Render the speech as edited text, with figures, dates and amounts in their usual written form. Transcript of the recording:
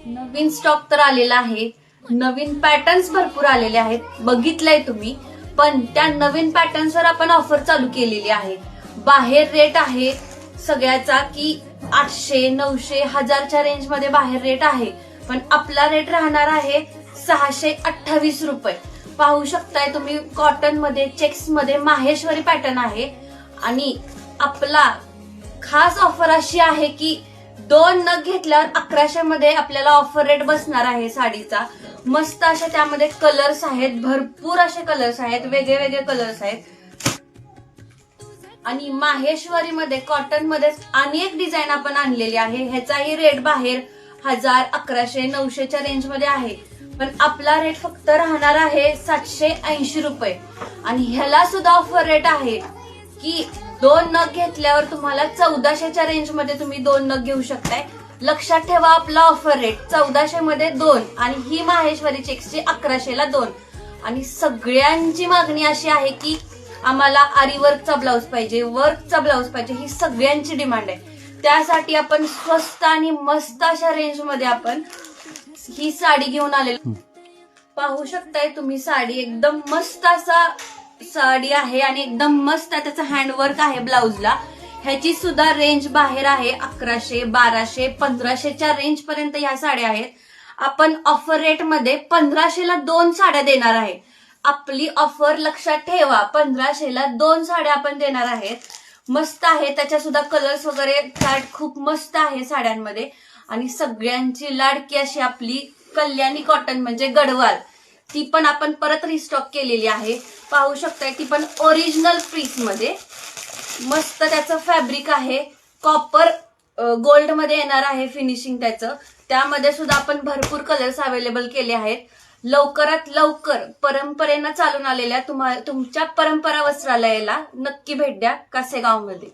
नवीन stock तर आलेला आहे, नवीन पॅटर्न्स भरपूर आलेले आहेत, बघितलंय तुम्ही. पण त्या नवीन पॅटर्न्सवर आपण ऑफर चालू केलेली आहे. बाहेर रेट आहे सगळ्याचा की 800, 900, 1000च्या रेंज मध्ये बाहेर रेट आहे. पण आपला रेट राहणार आहे 628 रुपये. पाहू शकताय तुम्ही, कॉटन मध्ये, चेक्स मध्ये माहेश्वरी पॅटर्न आहे. आणि आपला खास ऑफर अशी आहे की 2 नग घेतल्यावर 1100 मध्ये आपल्याला ऑफर रेट बसणार आहे साडीचा. मस्त असे त्यामध्ये कलर्स आहेत, भरपूर असे कलर्स आहेत, वेगळे वेगळे कलर्स आहेत. आणि माहेश्वरी मध्ये, कॉटन मध्ये अनेक डिझाईन आपण आणलेली आहे. ह्याचाही रेट बाहेर 1000, 1100, 900च्या रेंज मध्ये आहे. पण आपला रेट फक्त राहणार आहे 780 रुपये. आणि ह्याला सुद्धा ऑफर रेट आहे की 2 नग घेतल्यावर तुम्हाला 1400च्या रेंज मध्ये तुम्ही 2 नग घेऊ शकताय. लक्षात ठेवा, आपला ऑफर रेट 1400 मध्ये 2 आणि ही माहेश्वरी चेक्सची 1100ला 2. आणि सगळ्यांची मागणी अशी आहे की आम्हाला आरी वर्कचा ब्लाऊज पाहिजे, वर्कचा ब्लाऊज पाहिजे, ही सगळ्यांची डिमांड आहे. त्यासाठी आपण स्वस्त आणि मस्त अशा रेंज मध्ये आपण ही साडी घेऊन आलेली. पाहू शकताय तुम्ही, साडी एकदम मस्त असा साडी आहे आणि एकदम मस्त त्याचं हँडवर्क आहे ब्लाऊजला. ह्याची सुद्धा रेंज बाहेर आहे 1100, 1200, 1500च्या रेंज पर्यंत ह्या साड्या आहेत. आपण ऑफर रेट मध्ये 1500ला 2 साड्या देणार आहे. आपली ऑफर लक्षात ठेवा, 1500ला 2 साड्या आपण देणार आहेत. मस्त आहे, त्याच्या सुद्धा कलर्स वगैरे चार्ट खूप मस्त आहे साड्यांमध्ये. आणि सगळ्यांची लाडकी अशी आपली कल्याणी कॉटन म्हणजे गडवाल, ती पण आपण परत रिस्टॉक केलेली आहे. पाहू शकताय, ती पण ओरिजिनल पीस मध्ये. मस्त त्याचं फॅब्रिक आहे, कॉपर गोल्ड मध्ये येणार आहे फिनिशिंग त्याचं. त्यामध्ये सुद्धा आपण भरपूर कलर्स अवेलेबल केले आहेत. लवकरात लवकर परंपरेनं चालून आलेल्या तुमच्या परंपरा वस्त्रालयाला नक्की भेट द्या कासेगाव मध्ये.